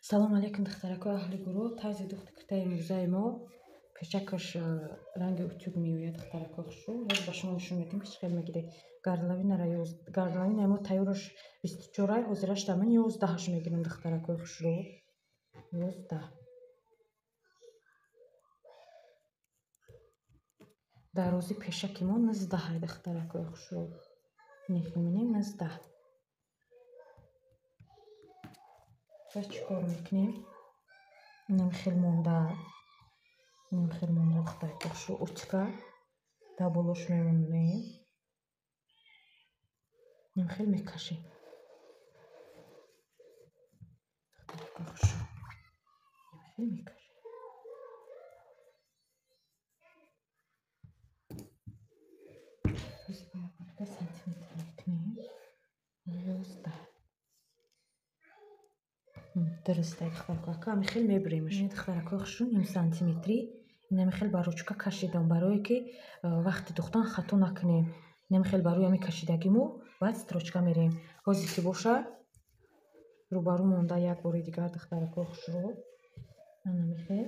Салом алейкум духтарако аҳли гурӯҳ. Тарзи духти куртаи имрӯзаи мо пешакаш ранги утюг меояд духтаракошу. ҳоз ба шумо нишон медиҳем ки чӣ хел мегиред. Гардалавинаро мо тайёраш 24 ҳозираш тамин 11-аш мегирем духтаракои хушрӯ. 11 дарози пешаки мо 19 духтаракои хушрӯ. Нехел менем 19. Ва чӣ кор мекунем? Инам хел монда духтаракои хушрӯ. Утка да болош мемонем. Инам хел мекашем. Духтаракои хушрӯ. Инам хел мекашем. Сантиметр мекунем. 11. Дурусте духтарако ака ами хел мебуремаш. Духтаракои хушрӯ ним сантиметри инами хел ба ручка кашидам барое ки вақти духтан хато накунем. Инами хел барои ами кашидагиму баъд строчка мерем. Ҳозир ки боша рӯбарӯ монда як бори дигар духтаракои хушрӯ. Анами хел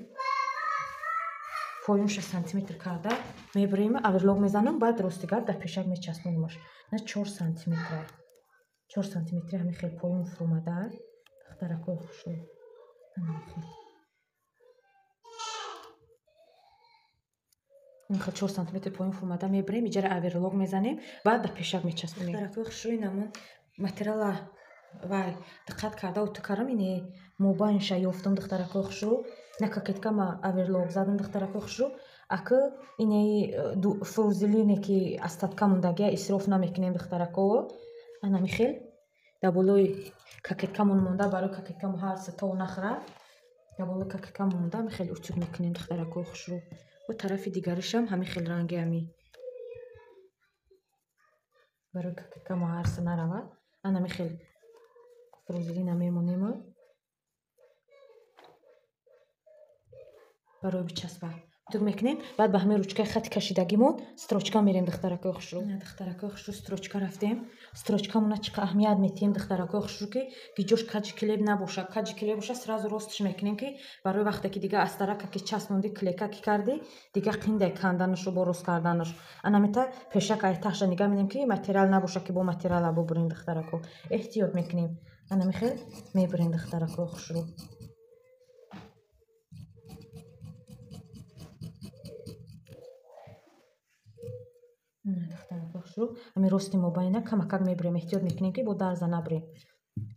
поён 6 сантиметр карда мебурем, аверлог мезанам, баъд ростигар дар пешак мечаспонамаш. На 4 сантиметр. 4 сантиметри ами хел поён фурӯмада духтаракои хушрӯ. Анами хел 4 сантиметр поён фурӯмада мебурем, иҷара аверлог мезанем, баъд дар пешак мечаспонем. Духтаракои хушрӯ инамон материала вай диққат карда утукарам ине мобайнша ёфтам духтаракои хушрӯ. На кокеткама аверлог задам духтаракои хушрӯ. Ака инаи фрузелине ки аз татка мондагия исроф намекунем духтарако. Анами хел дар болои кокеткамон монда барои кокеткамо ҳар сатов нахӯрад. Дар болои кокеткамо монда ами хел утюг мекунем духтаракои хушрӯ. ва тарафи дигаришам ҳами хел ранги ами барои кокеткамо ҳар са наравад. Анами хел фрузелина мемонем барои бичаспа утюг мекунем. Баъд ба ҳамин ручкаи хати кашидагимон строчка мерем духтаракои хушрӯ. Духтаракои хушрӯ строчка рафтем. Строчкамона чиқа аҳамият метиҳем духтаракои хушрӯ ки гиҷош каҷи клеп набоша. Каҷи клеп боша сразу ростиш мекунем ки барои вақте ки дига аз тарака ки часпонди клека ки карди дига қинде канданашу бо рост карданаш. Анамита пешака айтаҳша нигаҳ менем ки материал набоша ки бо материала бубурем духтарако. Эҳтиёт мекунем. Анами хел мебурем духтаракои хушрӯ. Духтаракои хушрӯ ами рости мобайна камакак мебурем. Эҳтиёт мекунем ки бо дарза набурем.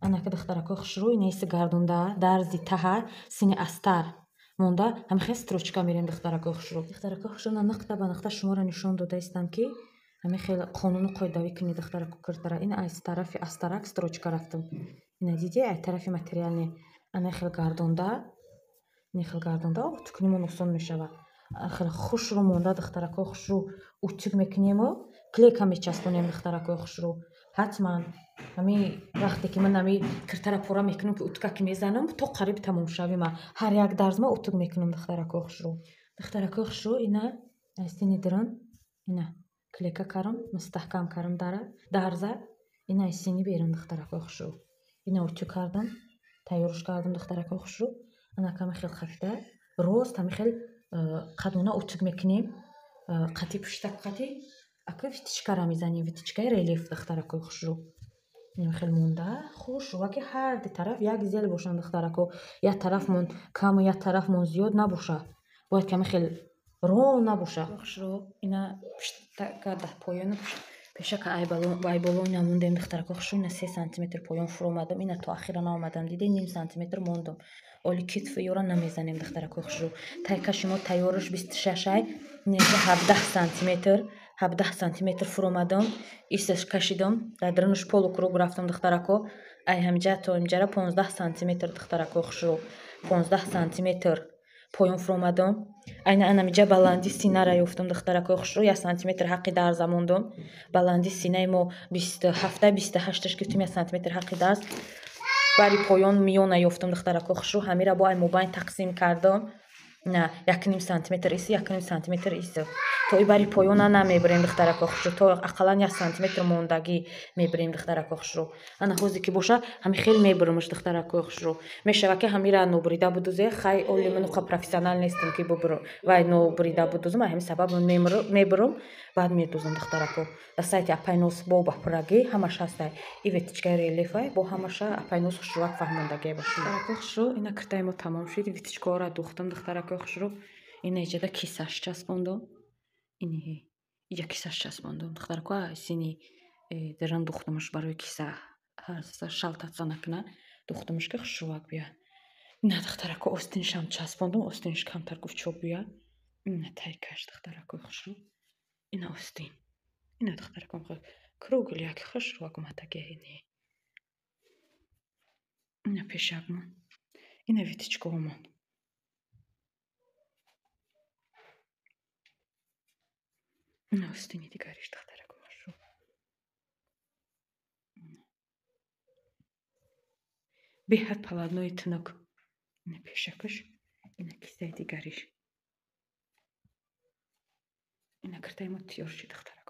Анака духтаракои хушрӯ инаиси гардонда дарзи таҳа сини астар монда ами хел строчка мерем духтаракои хушрӯ. Духтаракои хушрӯ нақта ба нақта шуморо нишон додаистам ки ами хел қонуну қоидави кунӣ духтарако куртара. Ина аз тарафи астарак строчка рафтам. Ина диди аз тарафи материалне ана хел гардонда утукнимон осон мешавад. Хел хушрӯ монда духтаракои хушрӯ утюг мекунем. Клека мечаспонем духтаракои хушрӯ. ҳатман ами вақте ки ман ами куртара пора мекунам ки утка ки мезанам то қариб тамом шавима ҳар як дарзма утуг мекунам духтаракои хушрӯ. Духтаракои хушрӯ ина аз сини диран ина клека карам мустаҳкам карам дарза ина аз сини берам духтаракои хушрӯ. Ина утюг кардам тайёрш кардам духтаракои хушрӯ. Анака ами хел хатида рост ами хел қадмона утюг мекунем. қати пушта қати ака витичкара мезанем. Витичкаи релеф духтаракои хушрӯ. ин хел монда хуш ва ки ҳар ди тараф як зел бошанд духтарако. Як тарафмон каму як тарафмон зиёд набоша. Бояд ки ами хел ров набоша. Хушрӯ ина пуштака да поёни пешака айболои намондем духтарако хушрӯ. Ина 3 сантиметр поён фурӯмадам. Ина то ахира наомадам диде ним сантиметр мондам. оли китфи ёра намезанем духтарако хушрӯ. Тайкаши мо тайёраш 26 ай ина 17 сантиметр фурӯмадам. исташ кашидам дар диранош полукруг рафтам духтарако. ай ҳамҷа то имҷара 15 сантиметр духтарако хушрӯ. 15 сантиметр поён фурӯмадам. айна анамиҷа баланди синара ёфтам духтарако хушрӯ. 1 сантиметр ҳаққи дарза мондам. баланди синаи мо 27-28 гирифтем 1 сантиметр ҳаққи дарз. бари поён миёна ёфтам духтарако хушрӯ. ҳамира бо ай мобайн тақсим кардам. نه 1.5 سانتیمتر ایسی 1.5 سانتیمتر ایси то и бари поёна намебарем духтарако хушру то ақаллан 1 сантиметр мондагӣ мебарем духтарако хушру ана ҳозе ки боша ҳами хел мебаримаш духтарако хушру мешава ки ҳамира нобрида будузе хай оли мануқа профессионал нестем ки бубро вай нобрида будузум ҳами сабаб мебарам баъд медузам духтарако да сайти апайнос бо бапураги ҳамаш ҳастай и ветичкаи релефай бо ҳамаша апайнос хушрувак фаҳмондаге бошад духтарако хушру ина киртаи мо тамом шуд ветичкаҳоро духтам духтарако хушру ина иҷада кисаш часпондам иниҳи иҷа кисаш часпондам духтарако сини деран духтамаш барои киса шалтатса накна духтамаш ки хушрувак биёд ина духтарако остинишам часпондам остиниш камтар гуфчоб биёд ина тайкаш духтарако хушру ина остин ина духтарако кругл як хушрувак матаге ини ина пешакмон ина ветичкаҳомон ина остини дигариш духтарако хушру беҳад полотнои тунук ина пешакаш ина кисаи дигариш ина киртаи мо тиёр шуд духтарако